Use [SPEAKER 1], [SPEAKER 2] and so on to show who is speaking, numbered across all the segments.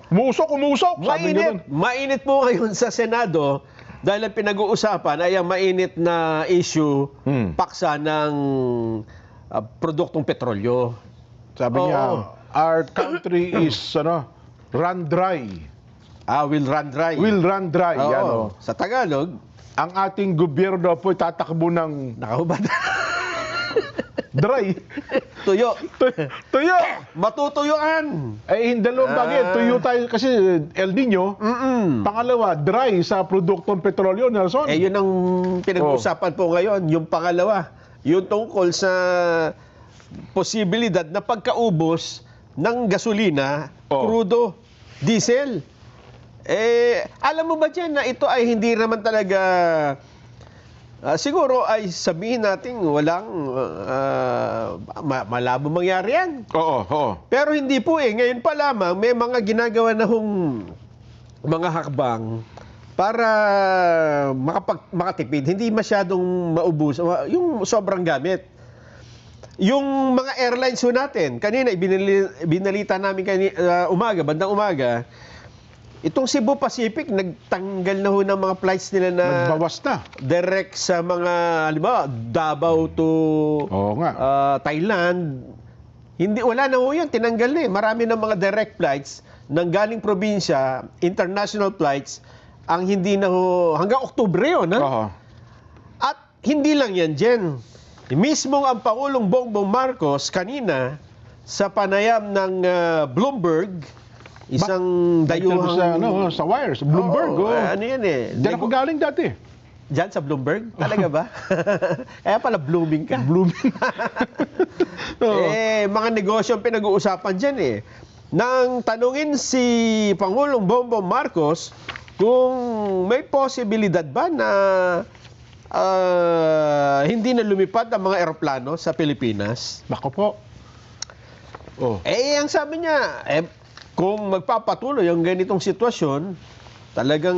[SPEAKER 1] Umusok, sabi niyo nun.
[SPEAKER 2] Mainit po ngayon sa Senado dahil ang pinag-uusapan ay ang mainit na issue, paksa ng produktong petrolyo.
[SPEAKER 1] Sabi niya, our country is run dry.
[SPEAKER 2] Will run dry.
[SPEAKER 1] Will run dry.
[SPEAKER 2] Oo.
[SPEAKER 1] Yan,
[SPEAKER 2] Sa Tagalog,
[SPEAKER 1] ang ating gobyerno po tatakbo ng
[SPEAKER 2] nakahubad.
[SPEAKER 1] dry.
[SPEAKER 2] Tuyo.
[SPEAKER 1] Tuyo!
[SPEAKER 2] Matutuyuan.
[SPEAKER 1] Dalawang bagay. Tuyo tayo kasi El Nino. Pangalawa, dry sa produktong petrolyo, Nelson.
[SPEAKER 2] Yun ang pinag-uusapan po ngayon. Yung pangalawa, yung tungkol sa posibilidad na pagkaubos ng gasolina, crudo, diesel. Alam mo ba dyan na ito ay hindi naman talaga, siguro ay sabihin natin walang malabo mangyari yan.
[SPEAKER 1] Oo.
[SPEAKER 2] Pero hindi po Ngayon pa lamang may mga ginagawa na mga hakbang para makatipid. Hindi masyadong maubos yung sobrang gamit. Yung mga airlines natin, kanina binalita namin bandang umaga, itong Cebu Pacific, nagtanggal na ng mga flights nila na
[SPEAKER 1] nagbawas na.
[SPEAKER 2] Direct sa mga, halimbawa, Davao to Thailand. Wala na yun, tinanggal na Marami ng mga direct flights ng galing probinsya, international flights, ang hindi na hanggang Oktubre yun. At hindi lang yan, Jen. Mismong ang Pangulong Bongbong Marcos kanina sa panayam ng Bloomberg, isang dayuhang
[SPEAKER 1] sa wires, Bloomberg.
[SPEAKER 2] Ano yan
[SPEAKER 1] Diyan ako galing dati.
[SPEAKER 2] Diyan sa Bloomberg? Talaga ba? Kaya pala blooming ka.
[SPEAKER 1] Blooming.
[SPEAKER 2] Mga negosyo ang pinag-uusapan dyan Nang tanungin si Pangulong Bongbong Marcos kung may posibilidad ba na hindi na lumipad ang mga eroplano sa Pilipinas.
[SPEAKER 1] Bako po.
[SPEAKER 2] Ang sabi niya, kung magpapatuloy ang ganitong sitwasyon, talagang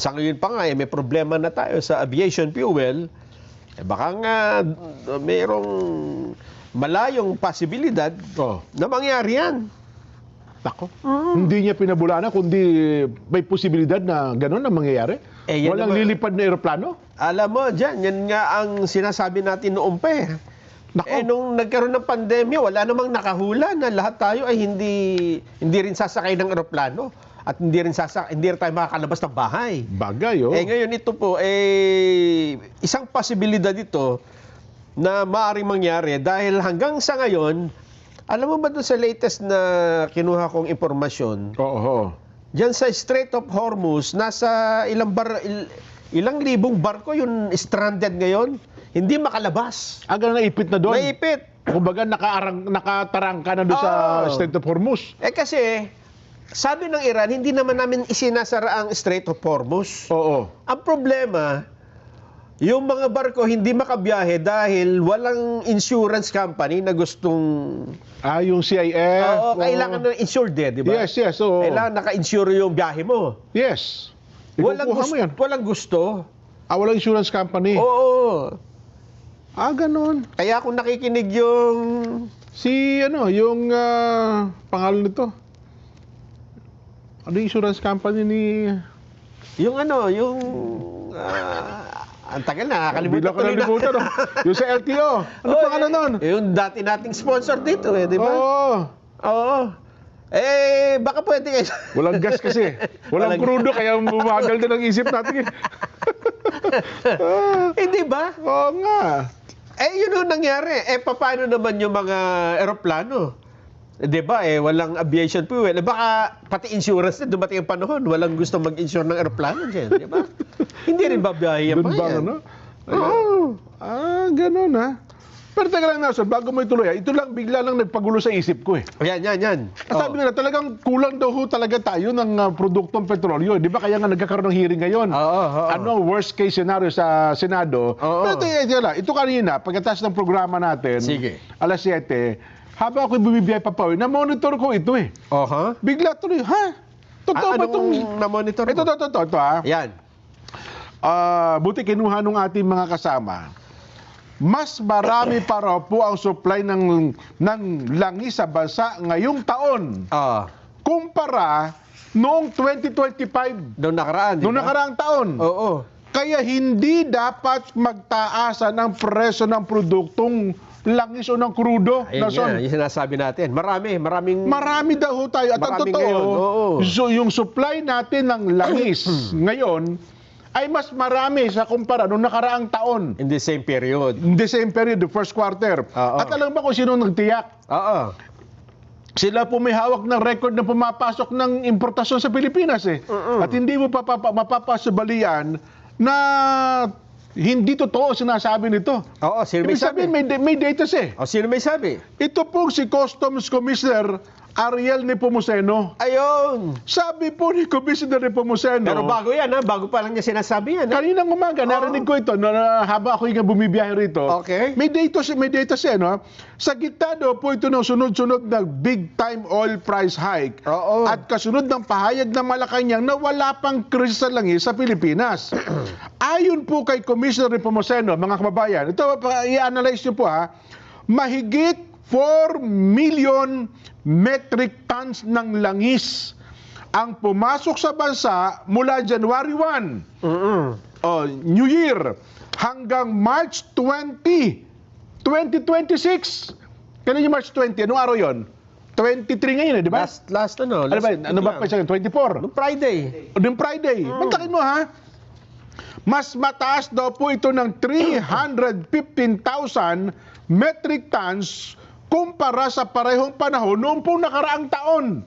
[SPEAKER 2] sa ngayon pa nga, may problema na tayo sa aviation fuel, baka nga mayroong malayong posibilidad na mangyari yan.
[SPEAKER 1] Bako. Hindi niya pinabulana, kundi may posibilidad na gano'n ang mangyayari. Walang lilipad na eroplano?
[SPEAKER 2] Alam mo, yan nga ang sinasabi natin noong pa nung nagkaroon ng pandemya, wala namang nakahula na lahat tayo ay hindi rin sasakay ng eroplano at hindi rin tayo makakalabas ng bahay.
[SPEAKER 1] Bagay,
[SPEAKER 2] Ngayon ito po, isang posibilidad ito na maaaring mangyari dahil hanggang sa ngayon, alam mo ba doon sa latest na kinuha kong impormasyon? Diyan sa Strait of Hormuz, nasa ilang libong barko yung stranded ngayon. Hindi makalabas.
[SPEAKER 1] Agad naipit na doon?
[SPEAKER 2] Naipit.
[SPEAKER 1] Kumbaga nakatarangka na doon sa Strait of Hormuz.
[SPEAKER 2] Kasi, sabi ng Iran, hindi naman namin isinasara ang Strait of Hormuz. Ang problema, yung mga barko hindi makabiyahe dahil walang insurance company na gustong...
[SPEAKER 1] yung CIF.
[SPEAKER 2] Kailangan na insured di ba?
[SPEAKER 1] Yes.
[SPEAKER 2] Kailangan naka-insure yung biyahe mo.
[SPEAKER 1] Yes.
[SPEAKER 2] Walang gusto.
[SPEAKER 1] Walang insurance company. Ganon.
[SPEAKER 2] Kaya kung nakikinig yung...
[SPEAKER 1] yung pangalan nito. Ano yung insurance company ni...
[SPEAKER 2] ang tagal na, nakakalimutan ko rin.
[SPEAKER 1] Yung sa LTO. Ano pangalan nun?
[SPEAKER 2] Yung dati nating sponsor dito di ba? Baka pwede kayo.
[SPEAKER 1] Walang gas kasi. Walang crudo, kaya bumagal din ang isip natin.
[SPEAKER 2] Hindi ba?
[SPEAKER 1] Oo nga.
[SPEAKER 2] Yun ang nangyari. Paano naman yung mga eroplano? Di ba walang aviation fuel. Baka pati insurance na dumating ang panahon. Walang gusto mag-insure ng eroplano dyan. Di ba? Hindi rin babiyahe yan pa yan.
[SPEAKER 1] Ganun Pero teka lang, Nelson, bago mo ituloy, ito lang bigla lang nagpagulo sa isip ko
[SPEAKER 2] Yan.
[SPEAKER 1] Sabi nila, talagang kulang daw talaga tayo ng produktong petrolyo. Di ba kaya nga nagkakaroon ng hearing ngayon? Ano ang worst case scenario sa Senado? Pero ito kanina, pagkatapos ng programa natin, alas 7, habang ako'y bumibiyay papawin, na-monitor ko ito Bigla tuloy, totoo ba itong...
[SPEAKER 2] na-monitor mo?
[SPEAKER 1] Ito
[SPEAKER 2] Yan.
[SPEAKER 1] Buti kinuha nung ating mga kasama. Mas marami pa raw po ang supply ng langis sa bansa ngayong taon kumpara noong 2025.
[SPEAKER 2] Noong nakaraan, di ba?
[SPEAKER 1] Noong nakaraang taon.
[SPEAKER 2] Oo.
[SPEAKER 1] Kaya hindi dapat magtaasan ang presyo ng produktong langis o ng krudo.
[SPEAKER 2] Ayun nga, yung sinasabi natin.
[SPEAKER 1] Marami daw ho tayo. At ang
[SPEAKER 2] Maraming
[SPEAKER 1] totoo,
[SPEAKER 2] ngayon, oo.
[SPEAKER 1] so yung supply natin ng langis ngayon ay mas marami sa kumpara noong nakaraang taon.
[SPEAKER 2] In the same period.
[SPEAKER 1] In the same period, the first quarter.
[SPEAKER 2] Oo.
[SPEAKER 1] At alam ba kung sino nagtiyak?
[SPEAKER 2] Oo.
[SPEAKER 1] Sila po may hawak ng record na pumapasok ng importasyon sa Pilipinas eh. At hindi mo mapapasubalian na hindi totoo sinasabi nito.
[SPEAKER 2] Oo, sino may
[SPEAKER 1] Ibig sabihin, may data siya.
[SPEAKER 2] O, sino may sabi?
[SPEAKER 1] Ito pong si Customs Commissioner Ariel Nepomuceno.
[SPEAKER 2] Ayun.
[SPEAKER 1] Sabi po ni Commissioner Nepomuceno.
[SPEAKER 2] Pero bago yan, ha? Bago pa lang niya sinasabi yan. Ha?
[SPEAKER 1] Kaninang umaga, narinig ko ito, habang ako yung bumibiyahe rito.
[SPEAKER 2] Okay.
[SPEAKER 1] May data siya, no? Sa gitna daw po ito ng sunod-sunod na big-time oil price hike.
[SPEAKER 2] Oo.
[SPEAKER 1] At kasunod ng pahayag ng Malacanang na wala pang krisis sa langis sa Pilipinas. Ayon po kay Commissioner Nepomuceno, mga kababayan, ito, i-analyze nyo po ha, mahigit 4 million metric tons ng langis ang pumasok sa bansa mula January 1, New Year, hanggang March 20, 2026. Kailan yung March 20? Anong araw yon? 23 ngayon di ba?
[SPEAKER 2] Last ano?
[SPEAKER 1] Ano ba pa siya? 24?
[SPEAKER 2] Noong Friday.
[SPEAKER 1] Noong Friday. Mantakin mo ha. Mas mataas daw po ito ng 315,000 metric tons kumpara sa parehong panahon noong pong nakaraang taon.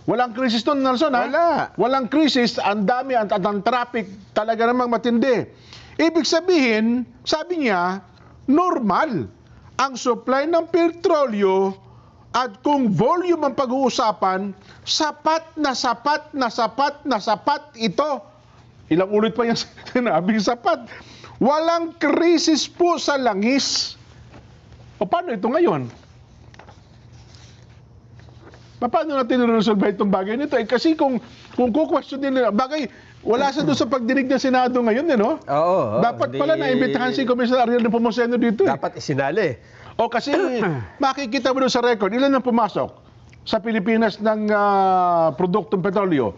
[SPEAKER 1] Walang krisis noon, Nelson, ha?
[SPEAKER 2] Wala.
[SPEAKER 1] Walang krisis, ang dami, ang traffic, talaga namang matindi. Ibig sabihin, sabi niya, normal ang supply ng petrolyo at kung volume ang pag-uusapan, sapat na sapat na sapat na sapat ito. Ilang ulit pa yung sinabing sapat. Walang krisis po sa langis. O paano ito ngayon? Paano natin i-resolve itong bagay nito? Kasi kung ku-question nila, bagay, wala sa doon sa pagdinig ng Senado ngayon, no?
[SPEAKER 2] Oo.
[SPEAKER 1] Dapat pala na-imbitahan si Commissioner Ariel Nepomuceno dito.
[SPEAKER 2] Dapat isinali.
[SPEAKER 1] O kasi makikita mo doon sa record, ilan ang pumasok sa Pilipinas ng produktong petrolyo?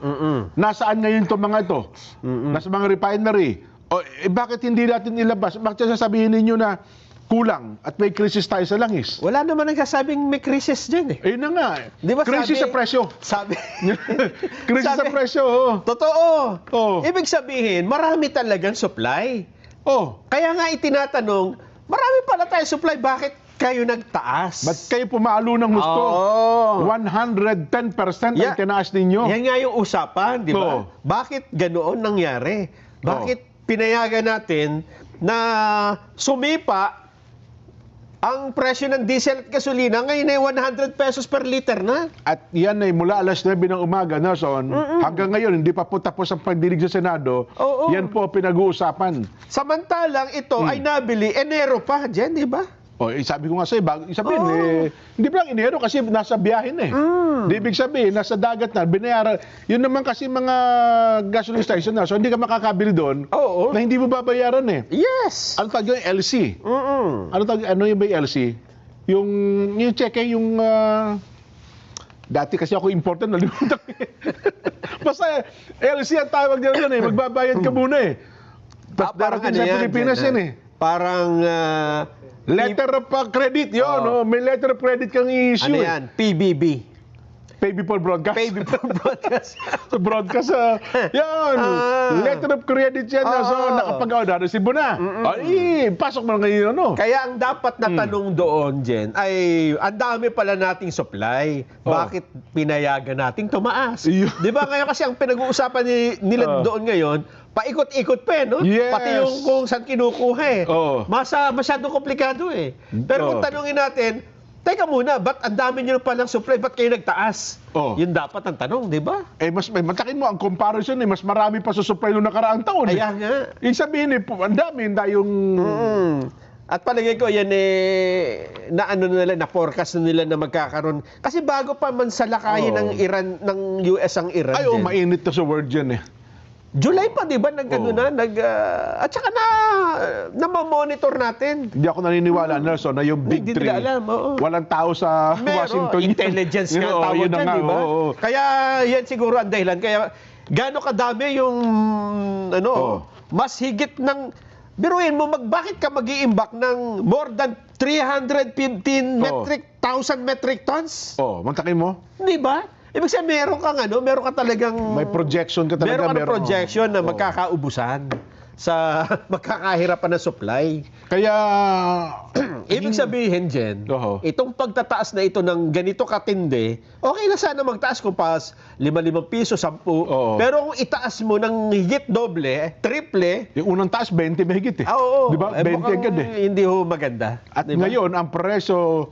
[SPEAKER 1] Nasaan ngayon itong mga ito? Nasa mga refinery. O bakit hindi natin ilabas? Bakit sasabihin ninyo na kulang at may krisis tayo sa langis?
[SPEAKER 2] Wala naman nagsasabing may krisis dyan eh.
[SPEAKER 1] Ayun na nga.
[SPEAKER 2] Di ba
[SPEAKER 1] krisis sa presyo.
[SPEAKER 2] Sabi.
[SPEAKER 1] Krisis sa presyo. Oh.
[SPEAKER 2] Totoo.
[SPEAKER 1] Oh.
[SPEAKER 2] Ibig sabihin, marami talagang supply.
[SPEAKER 1] Oh.
[SPEAKER 2] Kaya nga itinatanong, marami pala tayo supply, bakit kayo nagtaas?
[SPEAKER 1] Ba't kayo pumalo ng gusto?
[SPEAKER 2] Oo.
[SPEAKER 1] 110% ang tinaas ninyo.
[SPEAKER 2] Yan nga yung usapan, di ba?
[SPEAKER 1] Oo.
[SPEAKER 2] Bakit ganoon nangyari? Bakit pinayagan natin na sumipa ang presyo ng diesel at gasolina ngayon ay 100 pesos per liter na?
[SPEAKER 1] At yan ay mula alas 9 ng umaga, Nelson, hanggang ngayon hindi pa po tapos ang pagdinig sa Senado.
[SPEAKER 2] Oo.
[SPEAKER 1] Yan po ang pinag-uusapan.
[SPEAKER 2] Samantalang ito ay nabili Enero pa, dyan, di ba?
[SPEAKER 1] O, sabi ko nga sa'yo, hindi pa lang Enero kasi nasa biyahin eh. Di ibig sabihin, nasa dagat na, binayaran. Yun naman kasi mga gasoline station na, so hindi ka makakabili doon
[SPEAKER 2] Oo.
[SPEAKER 1] na hindi mo babayaran eh.
[SPEAKER 2] Yes.
[SPEAKER 1] Ano tawag yung LC? Ano yung ba yung LC? Yung cheque, yung... dati kasi ako important, nalimutan ko eh. Basta LC ang tawag dyan eh, magbabayad ka muna eh. Darating sa Pilipinas yan eh.
[SPEAKER 2] Parang...
[SPEAKER 1] letter of credit, yun. May letter of credit kang i-issue.
[SPEAKER 2] Ano yan? PBB.
[SPEAKER 1] Pay before broadcast.
[SPEAKER 2] Pay before broadcast.
[SPEAKER 1] So broadcast, yan. Letter of credit yan. So nakapag-order, resibo na. Pasok mo ngayon, ano?
[SPEAKER 2] Kaya ang dapat na tanong doon, Jen, ay ang dami pala nating supply. Bakit pinayagan nating tumaas? Di ba ngayon kasi ang pinag-uusapan nila doon ngayon, paikot-ikot pa no?
[SPEAKER 1] Yes.
[SPEAKER 2] Pati yung kung saan kinukuha eh. Masyadong komplikado eh. Pero kung tanungin natin, teka muna, ba't ang dami nyo palang supply? Ba't kayo nagtaas? Yun dapat ang tanong, di ba?
[SPEAKER 1] Matakin mo, ang comparison mas marami pa sa supply noong nakaraang taon.
[SPEAKER 2] Kaya nga.
[SPEAKER 1] Yung sabihin ang dami, yung...
[SPEAKER 2] At palagay ko, yan na forecast na nila na magkakaroon. Kasi bago pa man salakayin ng Iran, ng US ang Iran.
[SPEAKER 1] Mainit to sa word yan eh.
[SPEAKER 2] July pa, di ba? At saka na-monitor natin.
[SPEAKER 1] Hindi ako naniniwala, Nelson, na yung Big
[SPEAKER 2] Hindi
[SPEAKER 1] Three,
[SPEAKER 2] nila alam,
[SPEAKER 1] walang tao sa Washington.
[SPEAKER 2] Intelligence nga tawag dyan, di ba? Kaya yan siguro ang dahilan. Kaya gaano kadami yung, mas higit ng, biruin mo, bakit ka mag-iimbak ng more than 315 thousand metric tons?
[SPEAKER 1] Mantakin mo?
[SPEAKER 2] Di ba? Ibig sabihin, meron ka talagang...
[SPEAKER 1] May projection ka talaga.
[SPEAKER 2] Meron projection na magkakaubusan sa magkakahirapan na supply.
[SPEAKER 1] Kaya...
[SPEAKER 2] Ibig sabihin, Jen, itong pagtataas na ito ng ganito katindi, okay na sana magtaas kung pas 5 piso, 10. Pero kung itaas mo ng higit doble, triple...
[SPEAKER 1] Yung unang taas, 20 mahigit eh.
[SPEAKER 2] Oo.
[SPEAKER 1] Di ba? 20 agad eh.
[SPEAKER 2] Hindi ho maganda.
[SPEAKER 1] At ngayon, ang presyo...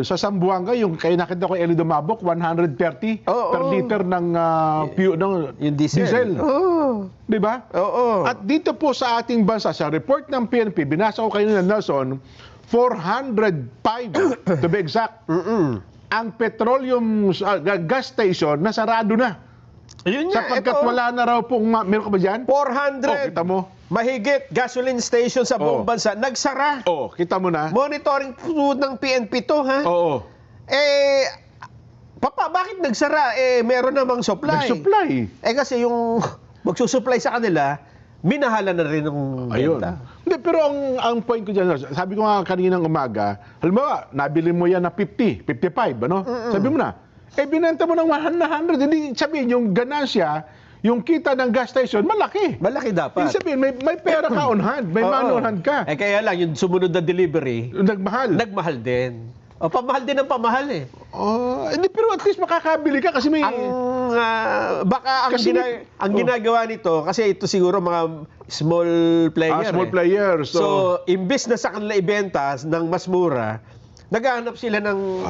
[SPEAKER 1] sa Zamboanga, yung kaya nakita ko Eli Dumabok, 130 per liter ng
[SPEAKER 2] yung diesel.
[SPEAKER 1] Di ba? At dito po sa ating bansa, sa report ng PNP, binasa ko kayo na Nelson, 405 to be exact. Ang petroleum gas station nasarado na.
[SPEAKER 2] Yun nga,
[SPEAKER 1] sapagkat wala na raw pong, meron ka ba dyan?
[SPEAKER 2] 400.
[SPEAKER 1] Kita mo.
[SPEAKER 2] Mahigit gasoline station sa buong bansa, nagsara.
[SPEAKER 1] Kita mo na.
[SPEAKER 2] Monitoring po ng PNP to, ha? Bakit nagsara? Meron namang supply.
[SPEAKER 1] Nag-supply.
[SPEAKER 2] Kasi yung magsusupply sa kanila, minahala na rin ng benta.
[SPEAKER 1] Hindi, pero ang point ko dyan, sabi ko nga kaninang umaga, halimbawa, nabili mo yan na 50, 55, ano? Sabi mo na, binenta mo ng 100. Hindi sabihin, yung ganansya, yung kita ng gas station, malaki.
[SPEAKER 2] Malaki dapat.
[SPEAKER 1] Hindi sabihin, may pera ka on hand, may money on hand ka.
[SPEAKER 2] Kaya lang, yung sumunod na delivery,
[SPEAKER 1] nagmahal.
[SPEAKER 2] Nagmahal din. Pamahal din ang pamahal eh.
[SPEAKER 1] Hindi, pero at least makakabili ka kasi may...
[SPEAKER 2] Ang ginagawa nito, kasi ito siguro mga small player.
[SPEAKER 1] Small players.
[SPEAKER 2] So, imbis na sa kanila ibenta ng mas mura, naghahanap sila ng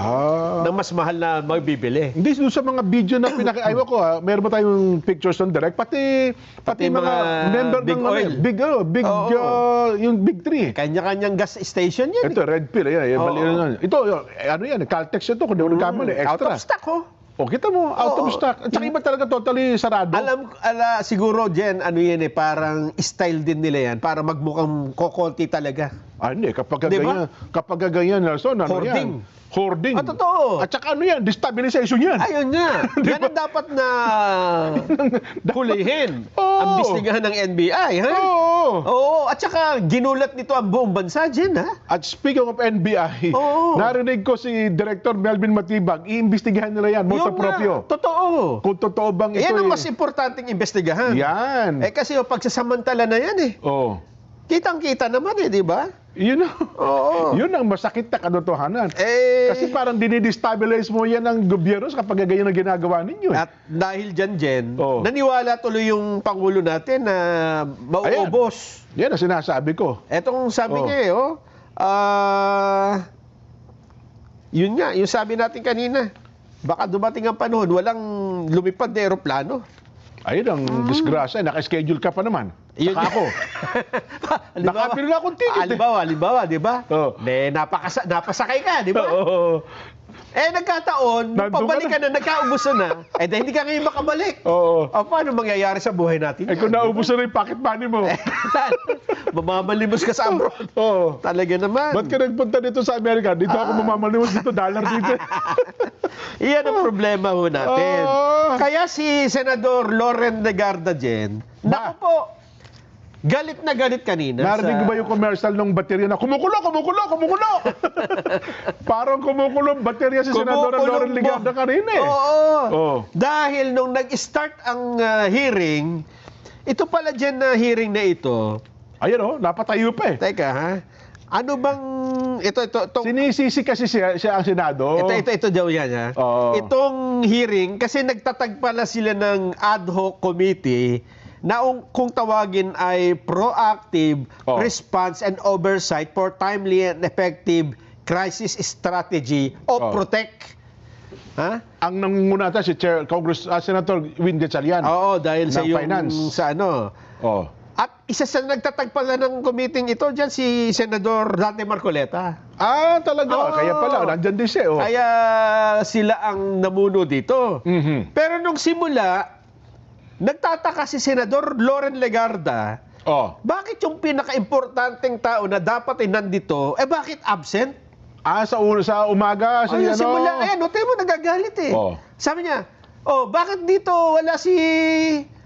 [SPEAKER 2] mas mahal na magbibili.
[SPEAKER 1] Hindi, sa mga video na pinaka-ayaw ko, meron ba tayong pictures on direct? Pati mga member
[SPEAKER 2] big
[SPEAKER 1] ng
[SPEAKER 2] oil.
[SPEAKER 1] Yung Big Three.
[SPEAKER 2] Kanya-kanyang gas station yan.
[SPEAKER 1] Ito, Red Pill. Ito, Caltex ito, kung di ako nagkamali, extra.
[SPEAKER 2] Out of stock,
[SPEAKER 1] kita mo, out of stock. At saka iba talaga totally sarado.
[SPEAKER 2] Siguro, Jen, parang style din nila yan, para magmukhang kokonti talaga.
[SPEAKER 1] Hindi, kapag ganyan, Nelson,
[SPEAKER 2] hoarding.
[SPEAKER 1] Hoarding.
[SPEAKER 2] Totoo.
[SPEAKER 1] At saka destabilization yan.
[SPEAKER 2] Ayun nga. Yan ang dapat na hulihin. Ang bistigahan ng NBI, ha? At saka ginulat nito ang buong bansa, Jen, ha?
[SPEAKER 1] At speaking of NBI, narinig ko si Director Melvin Matibag, iimbestigahan nila yan, motu proprio.
[SPEAKER 2] Totoo.
[SPEAKER 1] Kung totoo bang ito.
[SPEAKER 2] Yan ang mas importanteng imbestigahan.
[SPEAKER 1] Yan.
[SPEAKER 2] Kasi pagsasamantala na yan, Kitang-kita naman, di ba?
[SPEAKER 1] Yun ang masakit na katotohanan. Kasi parang dinidestabilize mo yan ng gobyerno kapag ganyan ang ginagawa ninyo.
[SPEAKER 2] At dahil dyan, Jen, naniwala tuloy yung Pangulo natin na mauubos.
[SPEAKER 1] Yan ang sinasabi ko.
[SPEAKER 2] Etong sabi niya, yun nga, yung sabi natin kanina, baka dumating ang panahon, walang lumipad na eroplano.
[SPEAKER 1] Ayun ang disgrasya. Naka-schedule ka pa naman. Saka ako. Nakapilo na akong ticket.
[SPEAKER 2] Halimbawa, di ba? Napasakay ka, di ba? Nagkataon, nung pabalik ka na, nagkaubusan na, hindi ka ngayon makabalik. Paano mangyayari sa buhay natin?
[SPEAKER 1] Kung naubusan na yung pocket money mo.
[SPEAKER 2] Mamamalimos ka sa abroad. Talaga naman.
[SPEAKER 1] Ba't ka nagpunta dito sa Amerika? Dito ako mamamalimos dito, dollar dito.
[SPEAKER 2] Iyan ang problema ho natin. Kaya si Senador Loren Legarda, Jen, naku po, galit na galit kanina.
[SPEAKER 1] Narinig ba yung commercial ng baterya na kumukulo? Parang kumukulo baterya si Senador Loren Legarda kanina eh. Dahil nung nag-start ang
[SPEAKER 2] hearing, ito pala dyan na hearing na ito.
[SPEAKER 1] Ayun napatayo pa eh.
[SPEAKER 2] Teka ha, ano bang, ito.
[SPEAKER 1] Sinisisi kasi siya ang Senado.
[SPEAKER 2] Ito daw yan ha. Itong hearing, kasi nagtatag pala sila ng ad hoc committee na kung tawagin ay proactive response and oversight for timely and effective crisis strategy of PROTEC.
[SPEAKER 1] Ang nangunguna ata si Senator Win Gatchalian.
[SPEAKER 2] Dahil sa yung
[SPEAKER 1] finance.
[SPEAKER 2] Sa At isa sa nagtatag pala ng committee ito dyan, si Senador Dante Marcoleta.
[SPEAKER 1] Talaga? Kaya pala, nandyan din siya.
[SPEAKER 2] Kaya sila ang namuno dito. Pero nung simula, nagtataka si Senador Loren Legarda, bakit yung pinaka-importanteng tao na dapat ay nandito, bakit absent?
[SPEAKER 1] Sa umaga,
[SPEAKER 2] simula, tayo mo nagagalit eh. Sabi niya, bakit dito wala si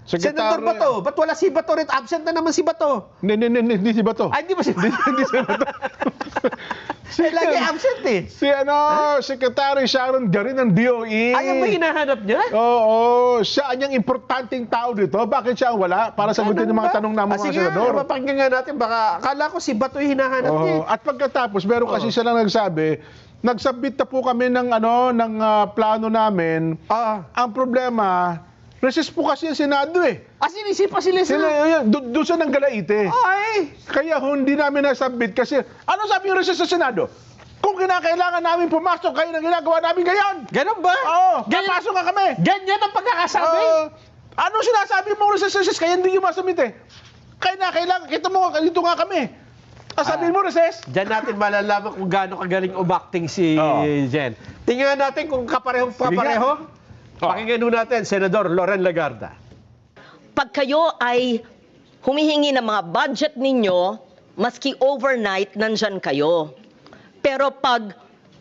[SPEAKER 2] Senador Bato? Ba't wala si Bato rin? Absent na naman si Bato.
[SPEAKER 1] Hindi si Bato.
[SPEAKER 2] Ay, hindi ba si Bato? Hindi si Bato. Lagi absent eh.
[SPEAKER 1] Secretary Sharon Garin ng DOE.
[SPEAKER 2] Ay, ba hinahanap niya?
[SPEAKER 1] Oo, siya ang importanteng tao dito. Bakit siya wala? Para sagutin yung mga tanong namin mga senador.
[SPEAKER 2] Sige, mapakinggan nga natin. Baka, akala ko si Bato yung hinahanap niya.
[SPEAKER 1] At pagkatapos, meron kasi siya lang nagsabi, nagsubmit na po kami ng plano namin. Ang problema, resist po kasi yung Senado eh.
[SPEAKER 2] Sinisipa sila sa...
[SPEAKER 1] Doon siya ng Galaite.
[SPEAKER 2] Ay!
[SPEAKER 1] Kaya hindi namin nasubmit kasi, ano sabi yung resist sa Senado? Kung kinakailangan namin pumasok, kayo nang ginagawa namin ngayon.
[SPEAKER 2] Ganun ba?
[SPEAKER 1] Papasok nga kami.
[SPEAKER 2] Ganyan ang pagkakasabi?
[SPEAKER 1] Anong sinasabi mo resist? Kaya hindi yung masubmit eh. Kaya na kailangan, kita mo, dito nga kami. Sabihin mo, recess?
[SPEAKER 2] Diyan natin malalaman kung gaano kagaling umacting si Jen. Tingnan natin kung kapareho. Pakinggan natin, Senador Loren Legarda.
[SPEAKER 3] Pag kayo ay humihingi ng mga budget ninyo, maski overnight, nandyan kayo. Pero pag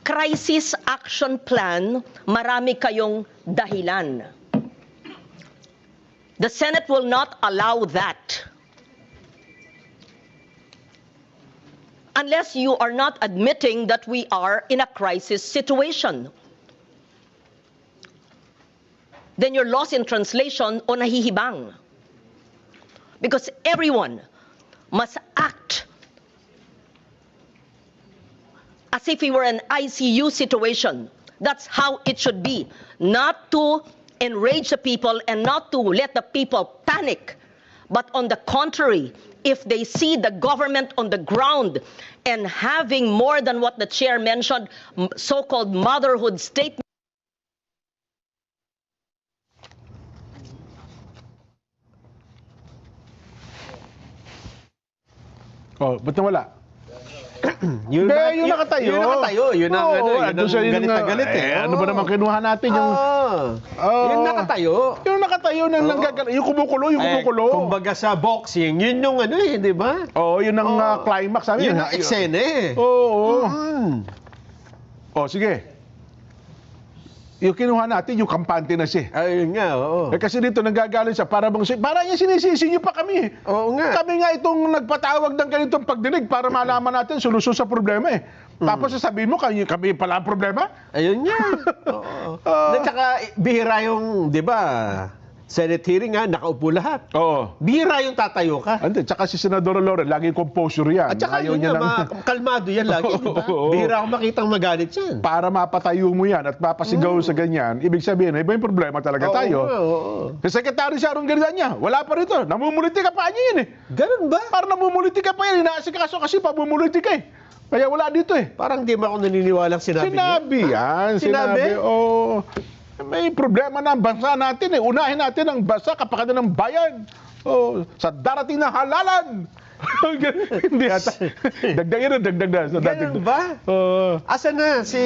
[SPEAKER 3] crisis action plan, marami kayong dahilan. The Senate will not allow that. Unless you are not admitting that we are in a crisis situation. Then you're lost in translation o nahihibang. Because everyone must act as if we were an ICU situation. That's how it should be. Not to enrage the people and not to let the people panic. But on the contrary, if they see the government on the ground and having more than what the chair mentioned, so-called motherhood statement.
[SPEAKER 1] Ba't nawala?
[SPEAKER 2] Yung nakatayo. Yun ang galit na galit eh.
[SPEAKER 1] Ano ba naman kinuha natin yung...
[SPEAKER 2] Yung nakatayo.
[SPEAKER 1] Yung nakatayo na yung kumukulo.
[SPEAKER 2] Kumbaga sa boxing, yun yung di ba?
[SPEAKER 1] Yun ang climax.
[SPEAKER 2] Yun ang eksena eh.
[SPEAKER 1] Sige. Yung kinuha natin, yung kampante na siya.
[SPEAKER 2] Ayun nga,
[SPEAKER 1] kasi dito nanggagaling siya, parang niya sinisisi niyo pa kami.
[SPEAKER 2] Oo nga.
[SPEAKER 1] Kami nga itong nagpatawag ng ganitong pagdinig para malaman natin solusyon sa problema eh. Tapos sasabihin mo, kami pala ang problema?
[SPEAKER 2] Ayun nga. At saka, bihira yung, di ba, Senate hearing nga, nakaupo lahat. Bihira yung tatayo ka.
[SPEAKER 1] Tsaka si Senador Loren, laging composure yan.
[SPEAKER 2] At saka yun nga, kalmado yan lagi, di ba? Bihira akong makitang magalit yan.
[SPEAKER 1] Para mapatayo mo yan at mapasigaw sa ganyan, ibig sabihin, iba yung problema talaga tayo. Si Secretary Sharon Garidania, wala pa rito. Namumuliti ka pa niya yan eh.
[SPEAKER 2] Ganun ba?
[SPEAKER 1] Para namumuliti ka pa yan. Inaasikaso kasi pamumuliti ka eh. Kaya wala dito eh.
[SPEAKER 2] Parang di ba ako naniniwalang sinabi niya?
[SPEAKER 1] Sinabi yan. Sinabi? May problema na ang bansa natin eh. Unahin natin ang bansa kapakanan ng bayan. Sa darating na halalan. Hindi ata. Dagdag na.
[SPEAKER 2] Ganun ba? Asan na si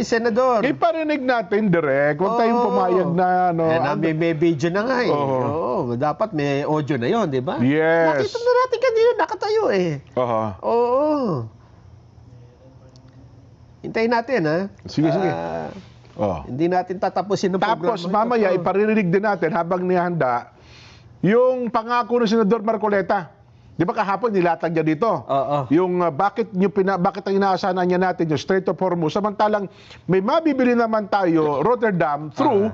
[SPEAKER 2] Senador?
[SPEAKER 1] Iparinig natin direct. Huwag tayong pumayag na
[SPEAKER 2] may video na nga eh. Dapat may audio na yon, di ba?
[SPEAKER 1] Yes.
[SPEAKER 2] Nakita na natin kanina, nakatayo eh. Hintayin natin ha.
[SPEAKER 1] Sige.
[SPEAKER 2] Hindi natin tatapusin ng programa.
[SPEAKER 1] Tapos mamaya iparinig din natin habang nihanda yung pangako ng Senador Marcoleta. Di ba kahapon nilatag niya dito? Yung bakit ang inaasahan niya natin yung Strait of Hormuz samantalang may mabibili naman tayo Rotterdam through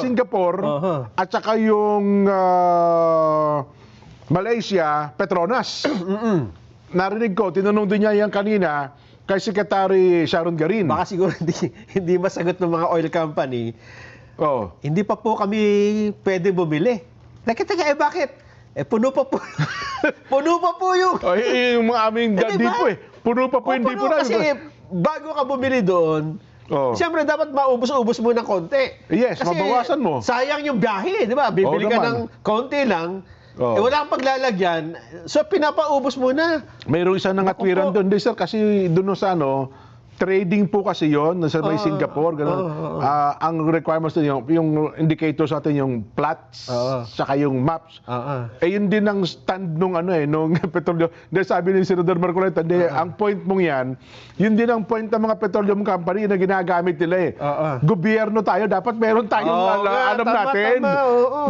[SPEAKER 1] Singapore at saka yung Malaysia Petronas. Narinig ko, tinanong din niya yan kanina kay Secretary Sharon Garin.
[SPEAKER 2] Baka siguro hindi masagot ng mga oil company. Hindi pa po kami pwede bumili. Teka, bakit? Puno pa po. Puno pa po yung...
[SPEAKER 1] yung mga aming dito eh. Puno pa po, hindi po na.
[SPEAKER 2] Kasi bago ka bumili doon, siyempre dapat maubos-ubos mo ng konti.
[SPEAKER 1] Yes, kasi mabawasan mo.
[SPEAKER 2] Sayang yung biyahe, di ba? Bibili ka ng konti lang, wala kang paglalagyan, so pinapaubos mo na.
[SPEAKER 1] Mayroong isang nangatwiran doon, sir, kasi doon sa trading po kasi yon sa may Singapore, ganun. Ang requirements din yung indicators natin yung plots, saka yung maps. Yun din ang stand nung nung petrolyo. Dahil sabi ni Senador Marcoleta, ang point mong yan, yun din ang point ng mga petroleum company na ginagamit nila Gobyerno tayo, dapat meron tayong alam natin.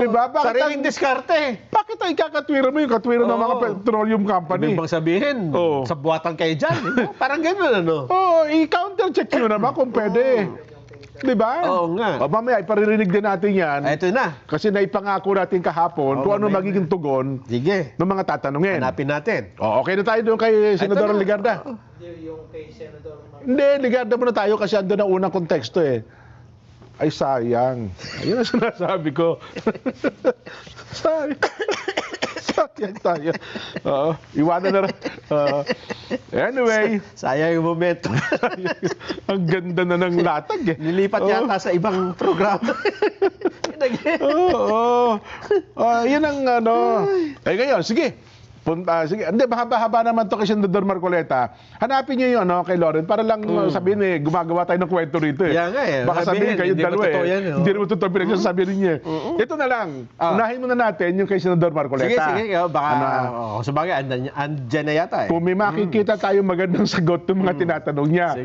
[SPEAKER 1] Diba?
[SPEAKER 2] Sariling diskarte.
[SPEAKER 1] Bakit tayo kakatwira mo yung katwira ng mga petroleum company?
[SPEAKER 2] Ibig bang sabihin, sa buwatan kayo dyan. Parang gano'n,
[SPEAKER 1] i-counter-check nyo naman kung pwede. Diba?
[SPEAKER 2] Oo nga.
[SPEAKER 1] Mamaya, iparirinig din natin yan.
[SPEAKER 2] Ito na.
[SPEAKER 1] Kasi naipangako natin kahapon kung ano magiging tugon ng mga tatanungin.
[SPEAKER 2] Hanapin natin.
[SPEAKER 1] Okay na tayo doon kay Senador Ligarda.
[SPEAKER 4] Yung kay Senador
[SPEAKER 1] Hindi, Ligarda muna tayo kasi andun ang unang konteksto Ay, sayang. Ayun ang sinasabi ko. Sayang. Sayang tayo. Iwanan na rin. Anyway.
[SPEAKER 2] Sayang yung momento.
[SPEAKER 1] Ang ganda na ng latag
[SPEAKER 2] Nilipat yata sa ibang programa.
[SPEAKER 1] Yan ang ngayon, sige. Sige, hindi, mahaba-haba naman to kay Senador Marcoleta. Hanapin niyo yun kay Lauren para lang sabihin gumagawa tayo ng kwento rito
[SPEAKER 2] Yan nga
[SPEAKER 1] Baka sabihin kayo dalawa
[SPEAKER 2] Hindi
[SPEAKER 1] naman totoo pinagsasabi rin niya. Ito na lang. Unahin muna natin yung kay Senador Marcoleta.
[SPEAKER 2] Sige. Baka, sabagay, andyan na yata
[SPEAKER 1] Kung may makikita tayo magandang sagot ng mga tinatanong niya.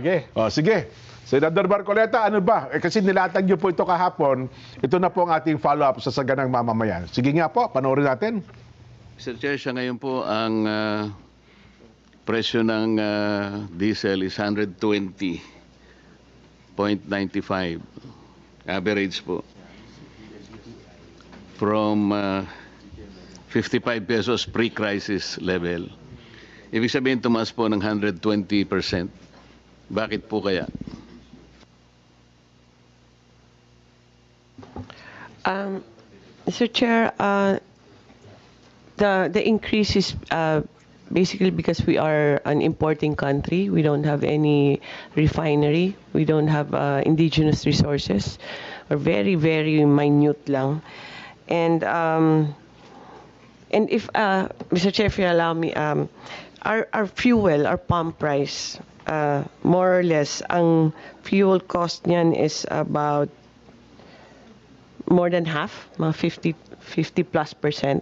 [SPEAKER 1] Sige. Senador Marcoleta, ano ba? Kasi nilatag niyo po ito kahapon. Ito na po ang ating follow-up sa saganang mamamayan. Sige nga po, panoorin natin.
[SPEAKER 5] Mr. Chair, siya ngayon po ang presyo ng diesel is 120.95 average po. From 55 pesos pre-crisis level. Ibig sabihin tumaas po ng 120%. Bakit po kaya?
[SPEAKER 6] Mr. Chair, the increase is basically because we are an importing country. We don't have any refinery. We don't have indigenous resources. We're very, very minute lang. And if Mr. Chair, if you allow me, our fuel, our pump price, more or less, ang fuel cost niyan is about more than half, mga 50+%.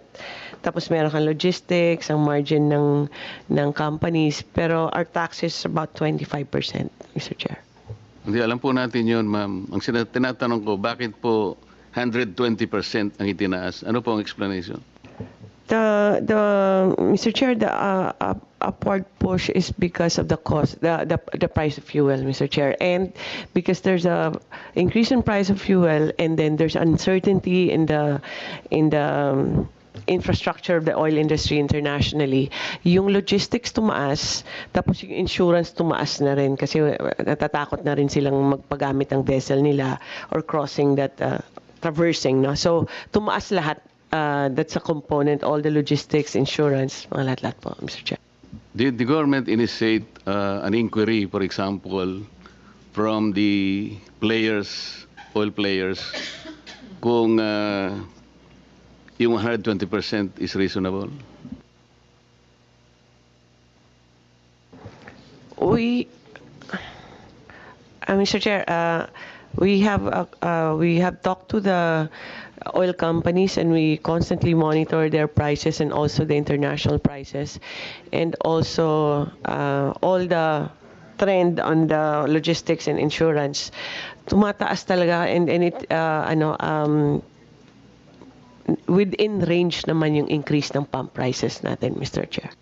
[SPEAKER 6] Tapos meron kang logistics, ang margin ng companies, pero our tax is about 25%, Mr. Chair.
[SPEAKER 5] Hindi, alam po natin yun, ma'am. Ang tinatanong ko, bakit po 120% ang itinaas? Ano po ang explanation?
[SPEAKER 6] Mr. Chair, the upward push is because of the cost, the price of fuel, Mr. Chair, and because there's a increase in price of fuel, and then there's uncertainty in the infrastructure of the oil industry internationally. Yung logistics tumaas, tapos yung insurance tumaas na rin kasi natatakot na rin silang magpagamit ng vessel nila or crossing that traversing, no? So tumaas lahat. That's a component, all the logistics, insurance, mga lahat-lahat po, Mr. Chair.
[SPEAKER 5] Did the government initiate an inquiry, for example, from the players, oil players, kung yung 120% is reasonable?
[SPEAKER 6] Mr. Chair, we have talked to the oil companies and we constantly monitor their prices and also the international prices and also all the trend on the logistics and insurance. Tumataas talaga and it within range naman yung increase ng pump prices natin, Mr. Chair.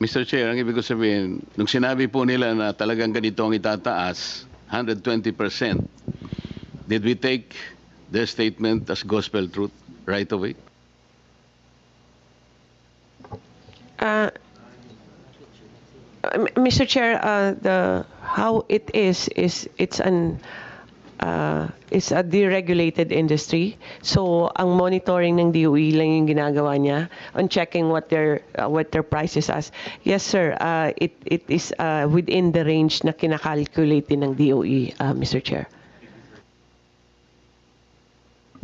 [SPEAKER 5] Mr. Chair, ang ibig ko sabihin, nung sinabi po nila na talagang ganito ang itataas, 120%, did we take their statement as gospel truth right away?
[SPEAKER 6] Mr. Chair, how it is it's a deregulated industry. So ang monitoring ng DOE lang yung ginagawa niya on checking what their prices as. Yes, sir. It is within the range na kinakalculate din ng DOE, Mr. Chair.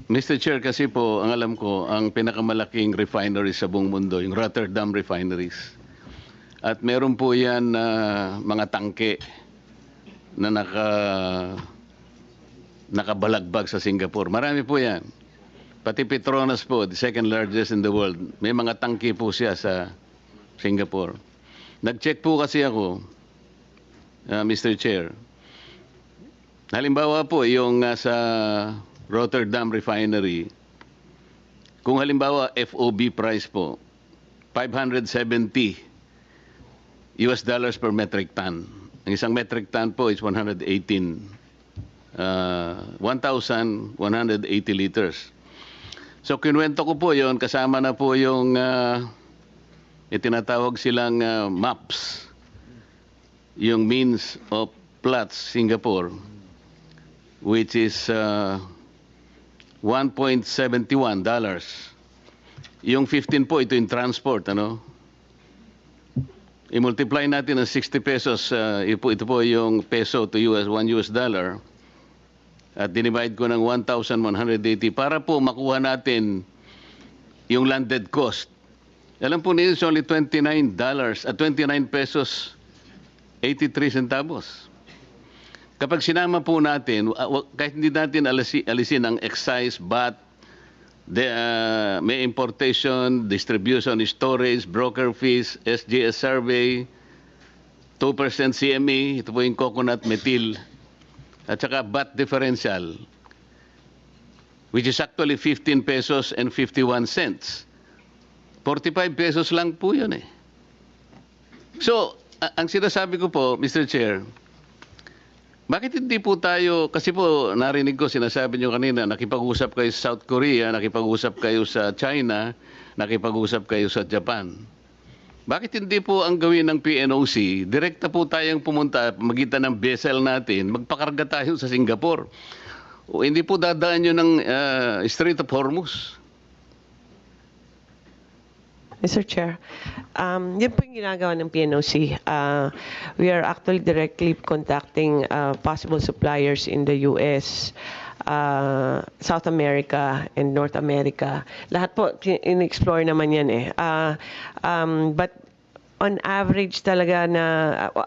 [SPEAKER 5] Mr. Chair, kasi po, ang alam ko, ang pinakamalaking refineries sa buong mundo, yung Rotterdam refineries. At meron po yan mga tangke na nakabalagbag sa Singapore. Marami po yan. Pati Petronas po, the second largest in the world. May mga tangke po siya sa Singapore. Nag-check po kasi ako, Mr. Chair. Halimbawa po, yung sa Rotterdam Refinery, kung halimbawa FOB price po, $570 per metric ton. Ang isang metric ton po is 1,180 liters. So kinuwento ko po yon, kasama na po yung itinatawag silang MAPS, yung means of Platts Singapore, which is $1.71. Yung 15 po, ito yung transport, ano? I-multiply natin ng 60 pesos, ito po yung peso to $1 dollar. At dinivide ko ng 1,180 para po makuha natin yung landed cost. Alam po niyo, it's only $29 at 29 pesos 83 centavos. Kapag sinama po natin, kahit hindi natin alisin ang excise, VAT, may importation, distribution, storage, broker fees, SGS survey, 2% CME, ito po yung coconut methyl, at saka VAT differential, which is actually 15 pesos and 51 cents. 45 pesos lang po yun eh. So, ang sinasabi ko po, Mr. Chair, bakit hindi po tayo, kasi po narinig ko, sinasabi nyo kanina, nakipag-usap kayo sa South Korea, nakipag-usap kayo sa China, nakipag-usap kayo sa Japan. Bakit hindi po ang gawin ng PNOC, direkta po tayong pumunta, magitan ng vessel natin, magpakarga tayo sa Singapore. O hindi po dadaan nyo ng Strait of Hormuz.
[SPEAKER 6] Mr. Chair, yun po yung ginagawa ng PNOC. We are actually directly contacting possible suppliers in the US, South America, and North America. Lahat po, in-explore naman yan eh. But on average talaga na,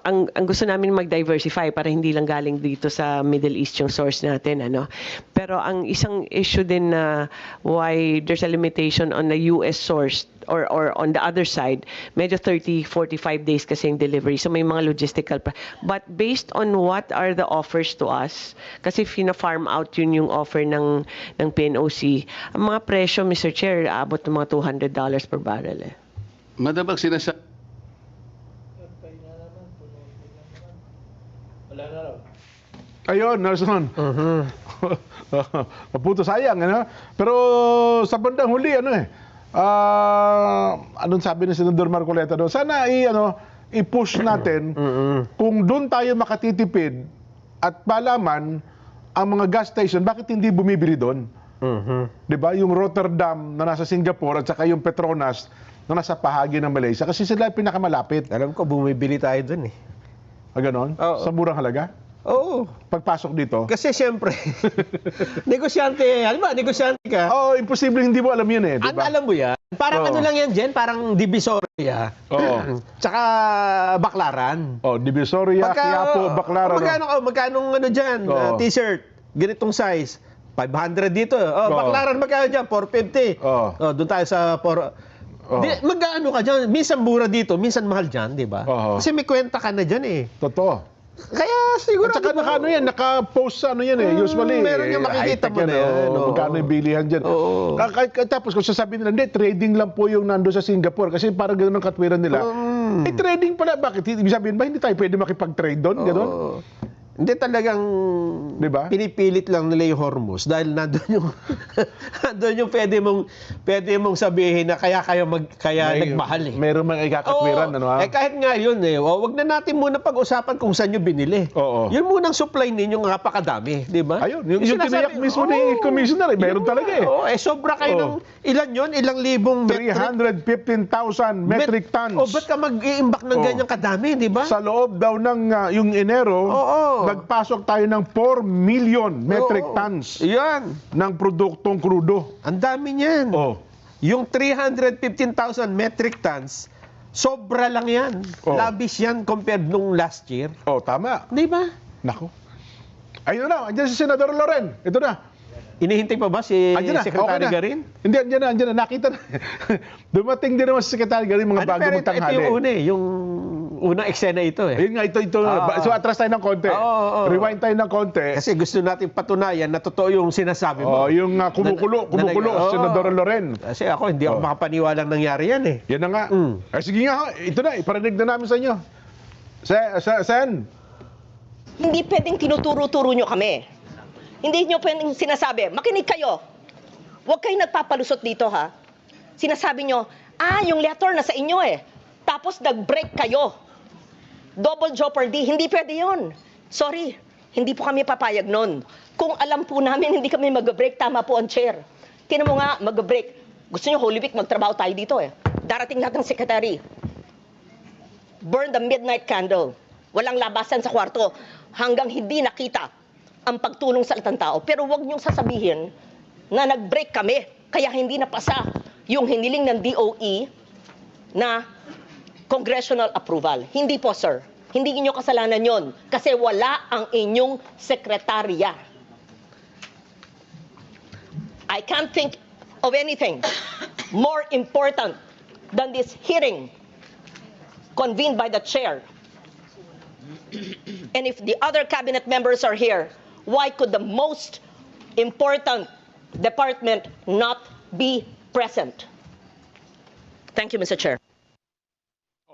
[SPEAKER 6] ang gusto namin mag-diversify para hindi lang galing dito sa Middle East yung source natin. Ano? Pero ang isang issue din na why there's a limitation on the US source or on the other side, medyo 30-45 days kasi yung delivery. So may mga logistical. But based on what are the offers to us, kasi fina-farm out yun yung offer ng PNOC, ang mga presyo, Mr. Chair, abot ng mga $200 per barrel eh.
[SPEAKER 5] Madabag sinasabi.
[SPEAKER 4] Wala na raw.
[SPEAKER 1] Ayun, Nelson. Maputo sayang, ano? Pero sa bandang huli, ano eh, anong sabi ni Senador Marcoleta doon? Sana i-push natin kung doon tayo makatitipid at malaman ang mga gas station, bakit hindi bumibili doon? Diba? Yung Rotterdam na nasa Singapore at saka yung Petronas na nasa pahagi ng Malaysia kasi sila yung pinakamalapit.
[SPEAKER 2] Alam ko, bumibili tayo doon eh.
[SPEAKER 1] Ganon?
[SPEAKER 2] Oo.
[SPEAKER 1] Sa murang halaga?
[SPEAKER 2] Oo.
[SPEAKER 1] Pagpasok dito?
[SPEAKER 2] Kasi siyempre, negosyante, alam mo, negosyante ka.
[SPEAKER 1] Oo, imposible hindi mo alam yun eh, di ba?
[SPEAKER 2] Alam mo yan? Parang ano lang yan, Jen? Parang Divisoria.
[SPEAKER 1] Oo.
[SPEAKER 2] Tsaka Baclaran.
[SPEAKER 1] Oh, Divisoria, Quiapo, Baclaran.
[SPEAKER 2] Magkano dyan?
[SPEAKER 1] Oo.
[SPEAKER 2] T-shirt, ganitong size. 500 dito. Oh, Baclaran, magkano dyan? 450.
[SPEAKER 1] Oo.
[SPEAKER 2] Oh, doon tayo sa magkano ka dyan? Minsan mura dito, minsan mahal dyan, di ba?
[SPEAKER 1] Oo.
[SPEAKER 2] Kasi may kwenta ka na dyan eh.
[SPEAKER 1] Totoo.
[SPEAKER 2] Kaya siguro...
[SPEAKER 1] At saka naka-post sa yan eh. Usually,
[SPEAKER 2] meron yung makikita
[SPEAKER 1] high-tech
[SPEAKER 2] mo na yan.
[SPEAKER 1] Magkano yung bilihan dyan.
[SPEAKER 2] Oo.
[SPEAKER 1] Tapos kung sasabihin nila, hindi, trading lang po yung nando sa Singapore kasi parang gano'n ang katwiran nila. Eh, trading pala. Bakit? Ibig sabihin ba, hindi tayo pwede makipag-trade doon? Gano'n?
[SPEAKER 2] Hindi talagang
[SPEAKER 1] Diba?
[SPEAKER 2] pinipilit lang nila yung Hormuz dahil nandun yung pwede mong sabihin na kaya nagmahal eh.
[SPEAKER 1] Meron mga ikakatwiran.
[SPEAKER 2] Oo. Kahit nga yun eh, wag na natin muna pag-usapan kung saan nyo binili.
[SPEAKER 1] Oo.
[SPEAKER 2] Yun munang supply ninyo napakadami, di ba?
[SPEAKER 1] Ayun, yung tiniyak mismo ni Commissioner, meron talaga eh.
[SPEAKER 2] Sobra kayo ng ilan yun? Ilang libong
[SPEAKER 1] 315,000 metric tons.
[SPEAKER 2] ba't ka mag-iimbak ng ganyang kadami, di ba?
[SPEAKER 1] Sa loob daw ng yung Enero, nagpasok tayo ng 4 million metric tons
[SPEAKER 2] Yan.
[SPEAKER 1] ng produktong krudo.
[SPEAKER 2] Ang dami niyan. Yung 315,000 metric tons, sobra lang yan. Labish yan compared nung last year.
[SPEAKER 1] Tama.
[SPEAKER 2] Di ba?
[SPEAKER 1] Nako. Ayun na, andyan si Senador Loren. Ito na.
[SPEAKER 2] Inihintay pa ba si
[SPEAKER 1] Andyan na,
[SPEAKER 2] Secretary
[SPEAKER 1] okay na.
[SPEAKER 2] Garin?
[SPEAKER 1] Hindi, andyan na. Nakita na. Dumating din naman si Secretary Garin mga bago
[SPEAKER 2] Pero
[SPEAKER 1] mong tanghali.
[SPEAKER 2] ito yung una yung unang eksena ito eh.
[SPEAKER 1] Ayun nga, ito. So, atras tayo ng konti. Rewind tayo ng konti.
[SPEAKER 2] Kasi gusto natin patunayan na totoo yung sinasabi mo.
[SPEAKER 1] Yung kumukulo, Senador Loren.
[SPEAKER 2] Kasi ako, hindi ako makapaniwalang nangyari yan eh.
[SPEAKER 1] Yan na nga. Sige nga, ito na, iparinig na namin sa inyo. Sen?
[SPEAKER 3] Hindi pwedeng tinuturo-turo nyo kami. Hindi nyo pwedeng sinasabi, makinig kayo. Huwag kayo nagpapalusot dito, ha? Sinasabi nyo, yung letter na sa inyo eh. Tapos nag-break kayo. Double jeopardy, hindi pwede yun. Sorry, hindi po kami papayag nun. Kung alam po namin hindi kami mag-break, tama po ang chair. Tinan mo nga, mag-break. Gusto nyo Holy Week, magtrabaho tayo dito eh. Darating lahat ng secretary. Burn the midnight candle. Walang labasan sa kwarto hanggang hindi nakita ang pagtulong sa latang tao. Pero huwag niyong sasabihin na nag-break kami, kaya hindi napasa yung hiniling ng DOE na congressional approval. Hindi po, sir. Hindi inyo kasalanan yon kasi wala ang inyong sekretarya. I can't think of anything more important than this hearing convened by the chair. And if the other cabinet members are here, why could the most important department not be present? Thank you, Mr. Chair.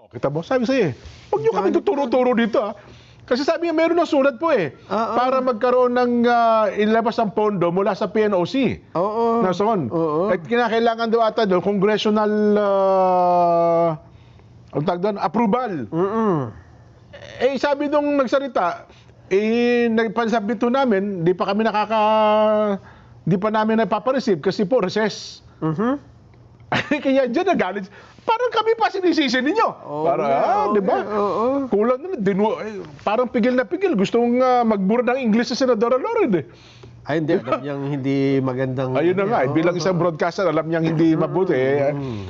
[SPEAKER 1] Kita mo, sabi sa'yo huwag nyo kami tuturo-turo dito Kasi sabi niya, meron ng sulat po para magkaroon ng ilabas ang pondo mula sa PNOC. Na son. At kinakailangan daw ata doon, congressional approval. Sabi nung nagsalita, nagpansabit namin, di pa namin napapareceive kasi po recess. Kaya dyan nagalit. Parang kami pa sinisisi ninyo. Di ba? Kulang na. Parang pigil na pigil. Gusto mong magbura ng English sa Senador Loren
[SPEAKER 2] Ay, hindi. Alam niyang hindi magandang...
[SPEAKER 1] Ayun na nga. Bilang isang broadcaster, alam niyang hindi mabuti.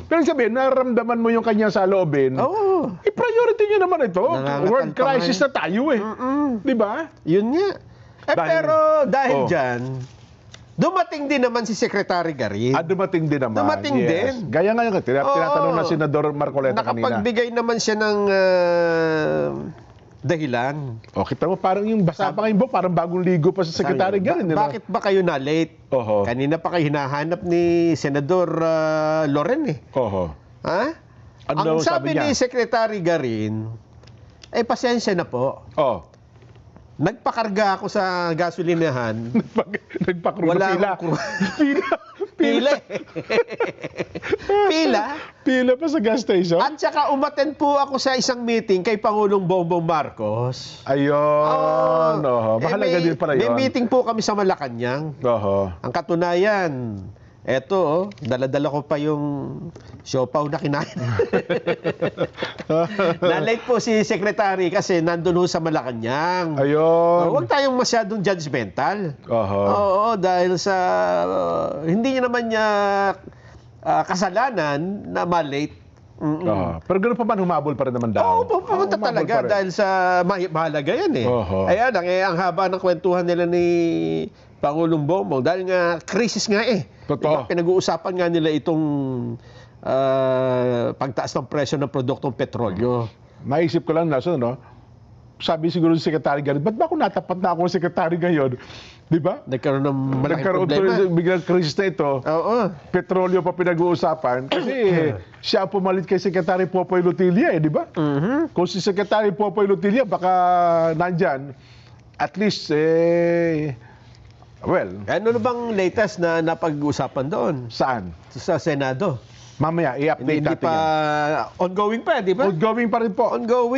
[SPEAKER 1] Pero sabihin, nararamdaman mo yung kanyang saloobin. I-priority niyo naman ito. World crisis na tayo Di ba?
[SPEAKER 2] Yun nga. Pero dahil dyan, dumating din naman si Secretary Garin.
[SPEAKER 1] Dumating din naman.
[SPEAKER 2] Dumating din.
[SPEAKER 1] Gaya nga yung tinatanong na Senador Marcoleta kanina.
[SPEAKER 2] Nakapagbigay naman siya ng dahilan.
[SPEAKER 1] Kita mo, parang yung basa pa kayong book, parang bagong ligo pa sa Secretary Garin.
[SPEAKER 2] Bakit ba kayo na-late? Kanina pa kayo hinahanap ni Senador Loren Ang sabi ni Secretary Garin, pasensya na po. Nagpakarga ako sa gasolinahan.
[SPEAKER 1] Nagpakrudo
[SPEAKER 2] Pila.
[SPEAKER 1] Pila pa sa gas station?
[SPEAKER 2] At saka umattend po ako sa isang meeting kay Pangulong Bongbong Marcos.
[SPEAKER 1] Ayun. Mahalaga din pala yun.
[SPEAKER 2] May meeting po kami sa Malacanang. Ang katunayan, eto, dala-dala ko pa yung siopaw na kinain. Na-late po si Secretary kasi nandun sa Malacanang.
[SPEAKER 1] Ayun.
[SPEAKER 2] Huwag tayong masyadong judgmental. Dahil sa hindi niya naman niya kasalanan na ma-late.
[SPEAKER 1] Pero gano'n pa man, humabol pa rin naman daw.
[SPEAKER 2] Pumunta talaga dahil sa mahalaga yan Ayan lang, ang haba ng kwentuhan nila ni Pangulong Bongbong dahil nga krisis nga
[SPEAKER 1] Totoo.
[SPEAKER 2] Diba, pinag-uusapan nga nila itong pagtaas ng presyo ng produktong petrolyo.
[SPEAKER 1] Naisip ko lang, sabi siguro si Secretary Garin, ba't ba ako natapat na ako Secretary ngayon? Di ba?
[SPEAKER 2] Nagkaroon ng malaking problema.
[SPEAKER 1] Biglang krisis na ito. Petrolyo pa pinag-uusapan. Kasi siya ang pumalit kay Secretary Popoy Lutilla di ba? Kung si Secretary Popoy Lutilla baka nandyan, at least,
[SPEAKER 2] ano na bang latest na napag-usapan doon?
[SPEAKER 1] Saan?
[SPEAKER 2] Sa Senado.
[SPEAKER 1] Mamaya, i-update natin yan.
[SPEAKER 2] Ongoing pa, di ba?
[SPEAKER 1] Ongoing pa rin po.
[SPEAKER 2] Ongoing.